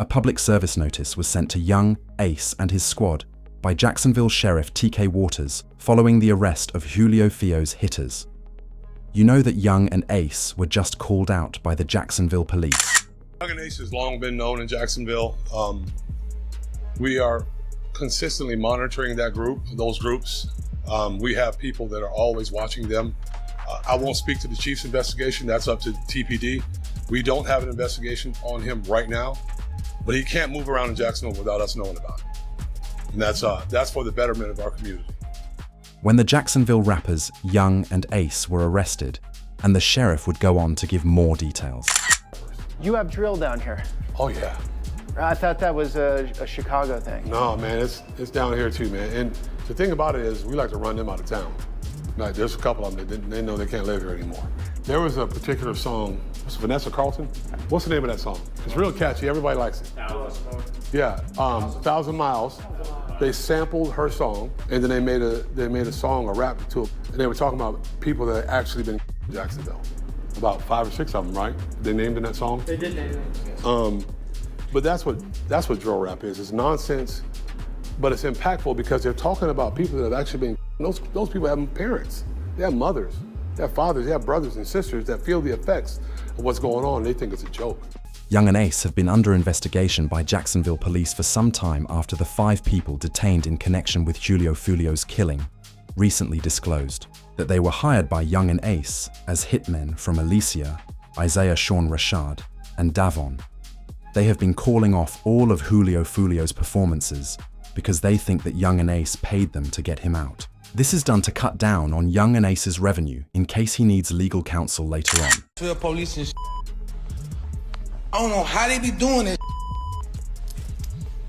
A public service notice was sent to Yungeen Ace and his squad by Jacksonville Sheriff TK Waters following the arrest of Julio Fio's hitters. You know that Yungeen Ace were just called out by the Jacksonville police. Yungeen Ace has long been known in Jacksonville. We are consistently monitoring those groups. We have people that are always watching them. I won't speak to the chief's investigation. That's up to TPD. We don't have an investigation on him right now, but he can't move around in Jacksonville without us knowing about it. And that's for the betterment of our community. When the Jacksonville rappers Yungeen and Ace were arrested, and the sheriff would go on to give more details. You have drill down here. Oh yeah. I thought that was a Chicago thing. No, man, it's down here too, man. And the thing about it is we like to run them out of town. Like, there's a couple of them that they know they can't live here anymore. There was a particular song, Vanessa Carlton. What's the name of that song? It's real catchy, everybody likes it. Yeah, 1,000 Miles. They sampled her song, and then they made a song, a rap to it. And they were talking about people that had actually been in Jacksonville. About 5 or 6 of them, right? They named in that song? They did name it, yes. But that's what drill rap is. It's nonsense, but it's impactful because they're talking about people that have actually been, those people have parents, they have mothers, they have fathers, they have brothers and sisters that feel the effects of what's going on. They think it's a joke. Yungeen Ace have been under investigation by Jacksonville police for some time after the 5 people detained in connection with Julio Foolio's killing recently disclosed that they were hired by Yungeen Ace as hitmen from Alicia, Isaiah Sean Rashad, and Davon. They have been calling off all of Julio Foolio's performances because they think that Yungeen Ace paid them to get him out. This is done to cut down on Yungeen Ace's revenue in case he needs legal counsel later on. Police and I don't know how they be doing it,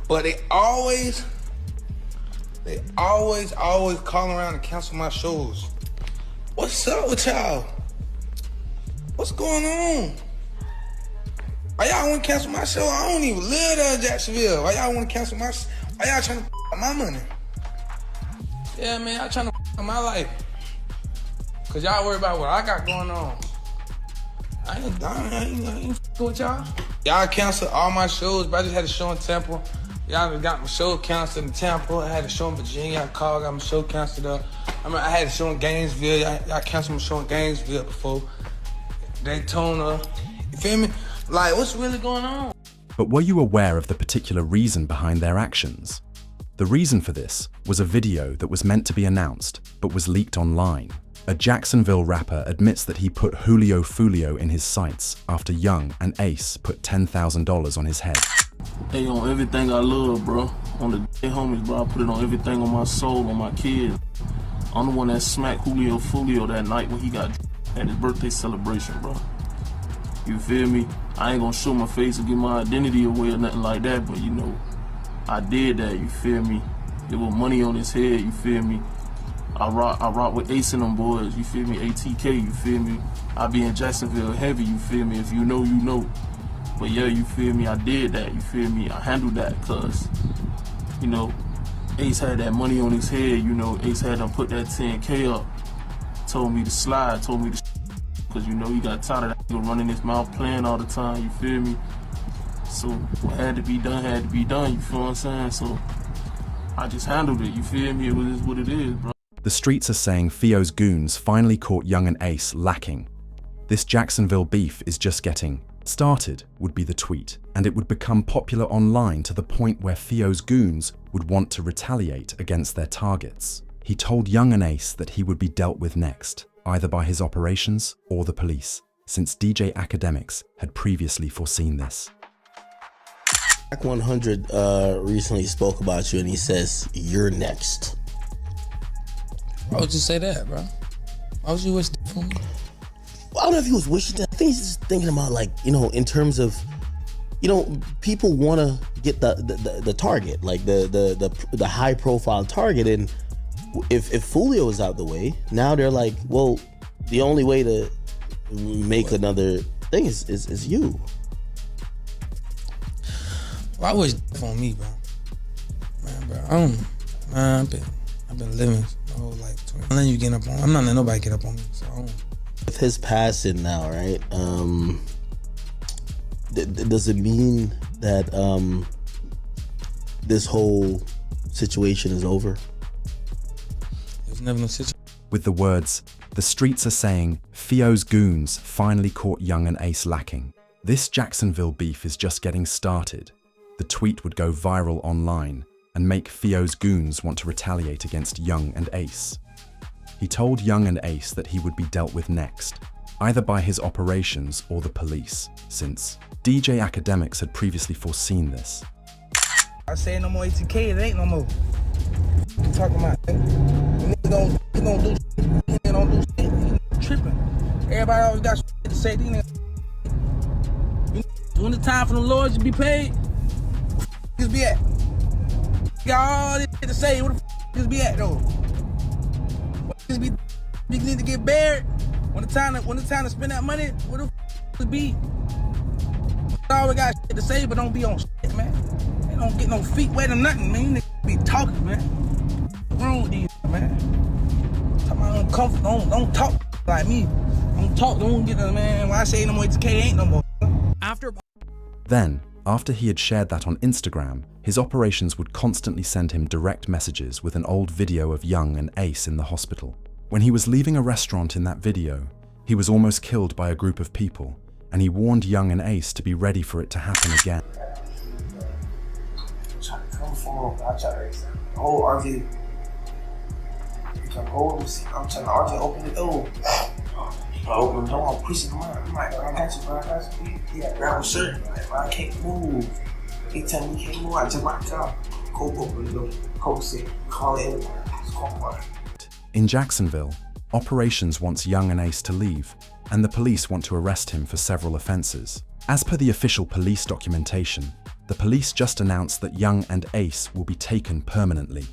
but they always call around and cancel my shows. What's up with y'all? What's going on? Why y'all want to cancel my show? I don't even live there in Jacksonville. Why y'all want to cancel my show? Why y'all trying to my money? Yeah, man, y'all trying to my life. Cause y'all worry about what I got going on. I ain't dying, I ain't with y'all. Y'all canceled all my shows, but I just had a show in Tampa. Y'all got my show canceled in Tampa. I had a show in Virginia. I called, got my show canceled up. I had a show in Gainesville. Y'all canceled my show in Gainesville before. Daytona. You feel me? Like, what's really going on? But were you aware of the particular reason behind their actions? The reason for this was a video that was meant to be announced, but was leaked online. A Jacksonville rapper admits that he put Julio Foolio in his sights after Yungeen Ace put $10,000 on his head. Hey, on everything I love, bro. On the day homies, bro, I put it on everything, on my soul, on my kids. I'm the one that smacked Julio Foolio that night when he got at his birthday celebration, bro. You feel me? I ain't gonna show my face and give my identity away or nothing like that, but you know, I did that, you feel me? There was money on his head, you feel me? I rock with Ace and them boys, you feel me? ATK, you feel me? I be in Jacksonville heavy, you feel me? If you know, you know. But yeah, you feel me? I did that, you feel me? I handled that, cause, you know, Ace had that money on his head, you know, Ace had him put that 10K up, told me to slide, told me to cause you know he got tired of that nigga running his mouth playing all the time, you feel me? So what had to be done, you feel what I'm saying? So I just handled it, you feel me? It was what it is, bro. The streets are saying Fio's goons finally caught Yungeen Ace lacking. This Jacksonville beef is just getting started, would be the tweet, and it would become popular online to the point where Fio's goons would want to retaliate against their targets. He told Yungeen Ace that he would be dealt with next, either by his operations or the police, since DJ Academics had previously foreseen this. Black 100 recently spoke about you and he says, "You're next." Why would you say that, bro? Why would you wish that for me? Well, I don't know if he was wishing that. I think he's just thinking about, like, you know, in terms of, you know, people want to get the target, like the high profile target, and if Foolio is out the way, now they're like, well, the only way to make another thing is you. Well, I wish on me, bro. Man, bro, I've been living my whole life. I'm letting you get up on. I'm not letting nobody get up on me. So I don't. With his passing now, right? Does it mean that this whole situation is over? There's never no situation. With the words, "The streets are saying Fio's goons finally caught Young and Ace lacking. This Jacksonville beef is just getting started." The tweet would go viral online and make Fio's goons want to retaliate against Young and Ace. He told Young and Ace that he would be dealt with next, either by his operations or the police, since DJ Academics had previously foreseen this. I say no more ATK, it ain't no more. What you talking about? Niggas don't do shit. Niggas don't do shit. Niggas tripping. Everybody always got shit to say. These niggas. When the time for the Lord to be paid, niggas be at. You got all this shit to say. Where the niggas be at though? Niggas need to get buried. When the time to spend that money, where the niggas be? Always got shit to say, but don't be on shit, man. They don't get no feet wet or nothing, man. You niggas be talking, man. What's wrong with these, man? Talking about don't talk like me. Don't get the man. When I say no more ATK, ain't no more. Then, after he had shared that on Instagram, his operations would constantly send him direct messages with an old video of Young and Ace in the hospital. When he was leaving a restaurant in that video, he was almost killed by a group of people, and he warned Young and Ace to be ready for it to happen again. I'm trying to come for him. I try to hold RJ. I'm trying to RJ open the door. I open the door, I'm pushing him out. I'm like, I got you, bro. I got you. He got grab a shirt. I'm like, I can't move. He tell me he can't move. I jump out the car. Coke open the door. Coke said, call it anywhere. It's called. In Jacksonville, operations wants Young and Ace to leave, and the police want to arrest him for several offenses. As per the official police documentation, the police just announced that Young and Ace will be taken permanently.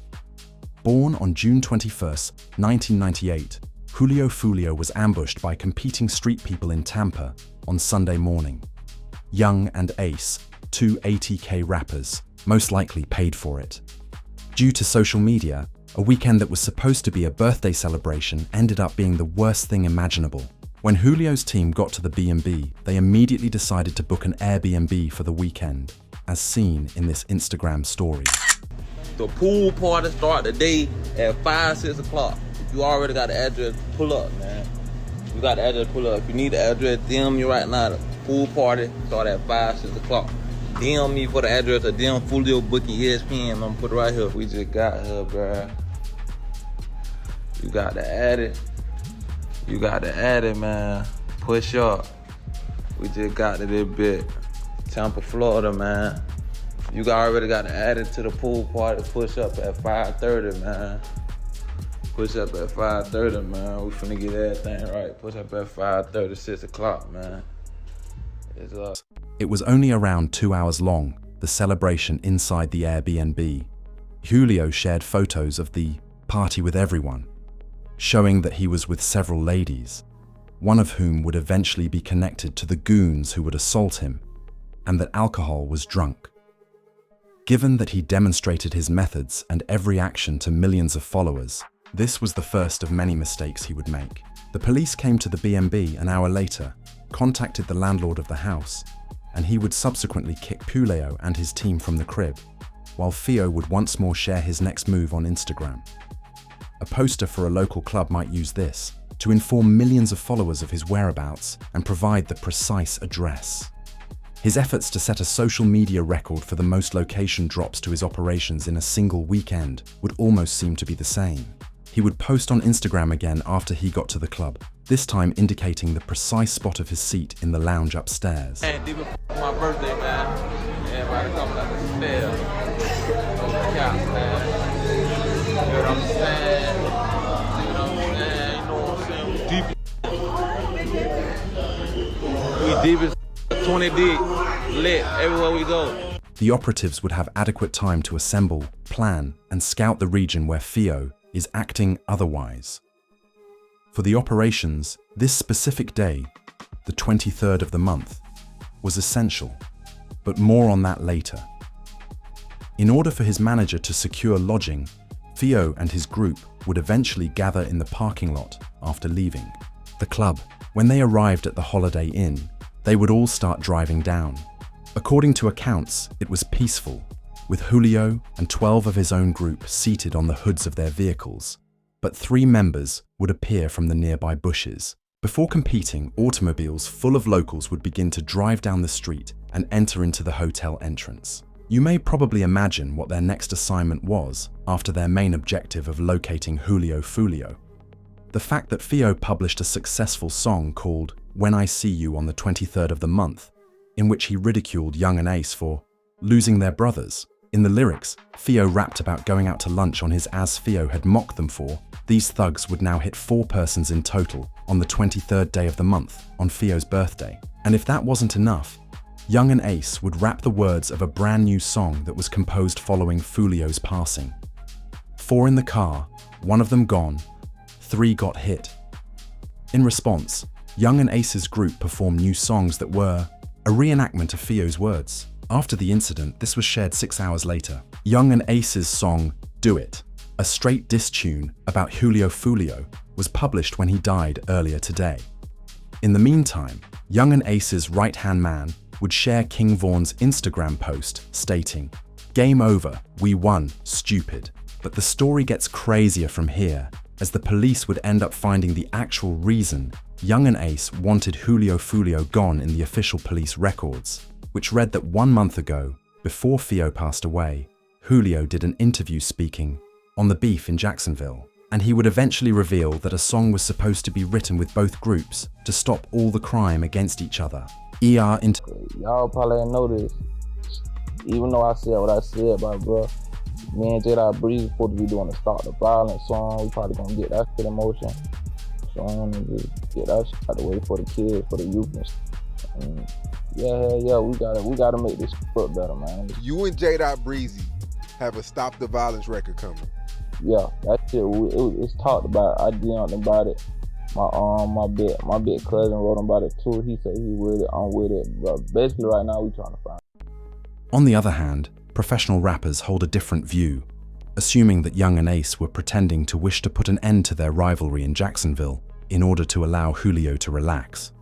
Born on June 21st, 1998, Foolio was ambushed by competing street people in Tampa on Sunday morning. Young and Ace, two ATK rappers, most likely paid for it. Due to social media, a weekend that was supposed to be a birthday celebration ended up being the worst thing imaginable. When Julio's team got to the B&B, they immediately decided to book an Airbnb for the weekend, as seen in this Instagram story. The pool party start the day at 5, 6 o'clock. If you already got the address, pull up, man. You got the address, pull up. If you need the address, DM me right now. The pool party start at 5, 6 o'clock. DM me for the address or DM Foolio booking ESPN. I'm gonna put it right here. We just got here, bruh. You got to add it. You got to add it, man. Push up. We just got to this bit. Tampa, Florida, man. You already got to add it to the pool party. Push up at 5:30, man. Push up at 5:30, man. We finna get everything right. Push up at 5:30, 6 o'clock, man. It's up. It was only around 2 hours long, the celebration inside the Airbnb. Julio shared photos of the party with everyone, showing that he was with several ladies, one of whom would eventually be connected to the goons who would assault him, and that alcohol was drunk. Given that he demonstrated his methods and every action to millions of followers, this was the first of many mistakes he would make. The police came to the B&B an hour later, contacted the landlord of the house, and he would subsequently kick Foolio and his team from the crib, while Fio would once more share his next move on Instagram. A poster for a local club might use this to inform millions of followers of his whereabouts and provide the precise address. His efforts to set a social media record for the most location drops to his operations in a single weekend would almost seem to be the same. He would post on Instagram again after he got to the club, this time indicating the precise spot of his seat in the lounge upstairs. Hey, even my birthday, man. Everybody coming up the stairs. No cap, man. You know what I'm saying? You know what I'm saying? We deep as 20 deep, lit everywhere we go. The operatives would have adequate time to assemble, plan, and scout the region where Fio is acting otherwise. For the operations, this specific day, the 23rd of the month, was essential, but more on that later. In order for his manager to secure lodging, Fio and his group would eventually gather in the parking lot after leaving the club. When they arrived at the Holiday Inn, they would all start driving down. According to accounts, it was peaceful, with Foolio and 12 of his own group seated on the hoods of their vehicles, but 3 members would appear from the nearby bushes. Before competing, automobiles full of locals would begin to drive down the street and enter into the hotel entrance. You may probably imagine what their next assignment was after their main objective of locating Foolio. The fact that Foolio published a successful song called When I See You on the 23rd of the month, in which he ridiculed Yungeen Ace for losing their brothers. In the lyrics, Foolio rapped about going out to lunch on his as Foolio had mocked them for. These thugs would now hit 4 persons in total on the 23rd day of the month, on Foolio's birthday. And if that wasn't enough, Yungeen Ace would rap the words of a brand new song that was composed following Foolio's passing. 4 in the car, 1 of them gone, 3 got hit. In response, Yungeen Ace's group performed new songs that were a reenactment of Foolio's words. After the incident, this was shared 6 hours later. Yungeen Ace's song, Do It, a straight diss tune about Foolio, was published when he died earlier today. In the meantime, Yungeen Ace's right-hand man would share King Vaughn's Instagram post stating, "Game over, we won, stupid." But the story gets crazier from here, as the police would end up finding the actual reason Yungeen Ace wanted Foolio gone in the official police records, which read that 1 month ago, before Foolio passed away, Foolio did an interview speaking on the beef in Jacksonville, and he would eventually reveal that a song was supposed to be written with both groups to stop all the crime against each other. Y'all probably didn't know this. Even though I said what I said, but bro, me and J.Dot Breezy supposed to be doing a Stop the Violence song. We probably gonna get that shit in motion. So I'm gonna just get that shit out the way for the kids, for the youth and shit. And yeah, we gotta make this look better, man. You and J.Dot Breezy have a Stop the Violence record coming. Yeah, that shit, it's talked about. I DM'd about it. My big cousin wrote about it too. He said he with it, I'm with it. But basically right now we trying to find it. On the other hand, professional rappers hold a different view, assuming that Yungeen Ace were pretending to wish to put an end to their rivalry in Jacksonville in order to allow Foolio to relax.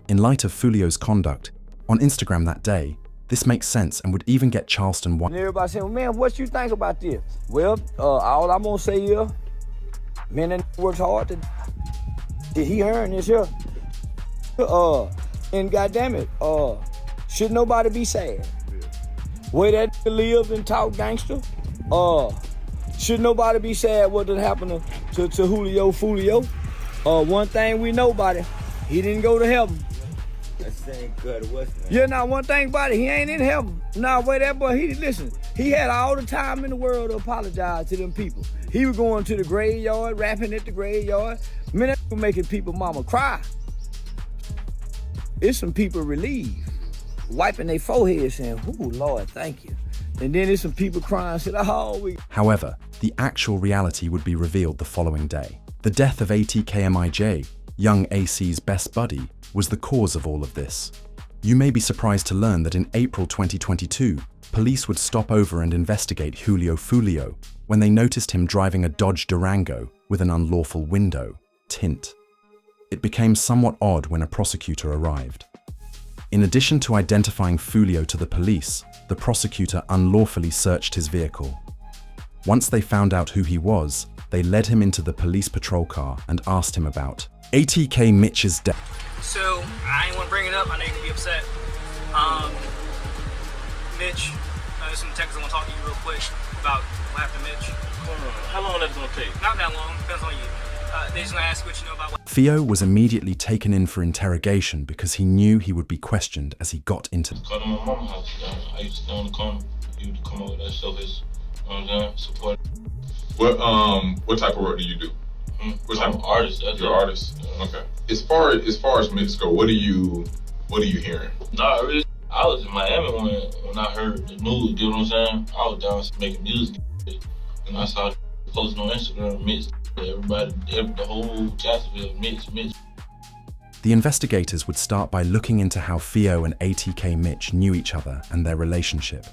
In light of Foolio's conduct, on Instagram that day, this makes sense and would even get Charleston White. And everybody saying, man, what you think about this? Well, all I'm gonna say is, man, that works hard. Did he earn this here? And goddamn it, should nobody be sad? Where that live and talk gangster? Should nobody be sad what did happen to Foolio? One thing we know about it, he didn't go to heaven. That's ain't good. What's that? Yeah, now one thing about it, he ain't in heaven. Now where that boy, he had all the time in the world to apologize to them people. He was going to the graveyard, rapping at the graveyard. Man, that was making people mama cry. It's some people relieved, wiping their forehead saying, "Ooh, Lord, thank you." And then there's some people crying, saying, "Oh, we." However, the actual reality would be revealed the following day. The death of ATKMIJ, Young AC's best buddy, was the cause of all of this. You may be surprised to learn that in April 2022, police would stop over and investigate Foolio when they noticed him driving a Dodge Durango with an unlawful window tint. It became somewhat odd when a prosecutor arrived. In addition to identifying Foolio to the police, the prosecutor unlawfully searched his vehicle. Once they found out who he was, they led him into the police patrol car and asked him about ATK Mitch's death. So, I ain't want to bring it up, I know you're going to be upset. Mitch, there's some texts I want to talk to you real quick about what happened to Mitch. How long that's going to take? Not that long, depends on you. They just going to ask what you know about what... Foolio was immediately taken in for interrogation because he knew he would be questioned as he got into... Go to my mama's house. I used to stay on the corner. He would come over there, show his, support. What type of work do you do? What type I'm an artist. You're an artist. Okay. As far as Mitch go, what are you hearing? Nah, really, I was in Miami when I heard the news. You know what I'm saying? I was down making music, and I saw posting on Instagram. Mitch, the whole Jacksonville, Mitch. The investigators would start by looking into how Foolio and ATK Mitch knew each other and their relationship.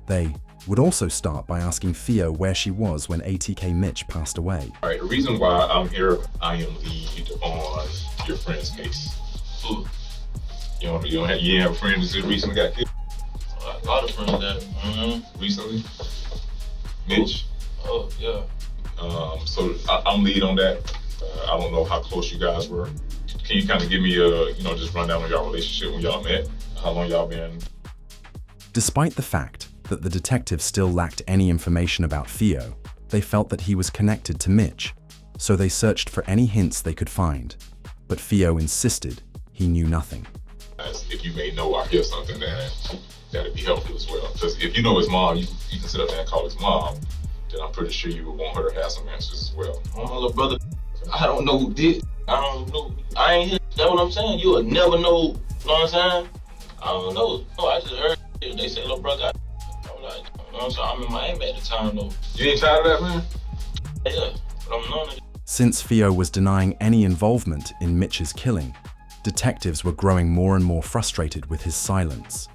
They would also start by asking Foolio where she was when ATK Mitch passed away. All right, the reason why I'm here, I am lead on your friend's case. Ooh. You didn't have a friend that just recently got killed? A lot of friends that, Recently? Mitch? oh, yeah. So I'm lead on that. I don't know how close you guys were. Can you kind of give me a, just rundown on y'all relationship when y'all met? How long y'all been? Despite the fact that the detectives still lacked any information about Theo, they felt that he was connected to Mitch, so they searched for any hints they could find. But Theo insisted he knew nothing. If you may know or hear something, that'd be helpful as well. Because if you know his mom, you can sit up there and call his mom, then I'm pretty sure you would want her to have some answers as well. Oh, my little brother, I don't know who did. I don't know. I ain't here. That's what I'm saying. You will never know. You know what I'm saying? I don't know. No, I just heard they say little brother. I'm like, you know what I'm saying? I'm in Miami at the time though. You ain't tired of that, man? Yeah, but I'm knowing it. Since Theo was denying any involvement in Mitch's killing, detectives were growing more and more frustrated with his silence.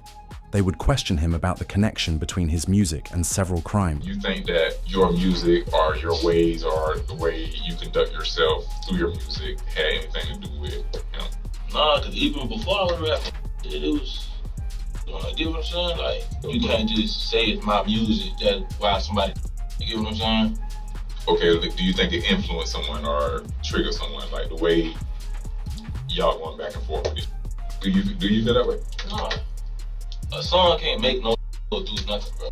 They would question him about the connection between his music and several crimes. You think that your music or your ways or the way you conduct yourself through your music had anything to do with him? Nah, because even before I was rapping, it was, you get what I'm saying? Like, you can't just say it's my music, that's why somebody, you get what I'm saying? Okay, do you think it influenced someone or triggered someone, like the way y'all going back and forth with it? Do you feel that way? Nah. A song can't make no do nothing, bro.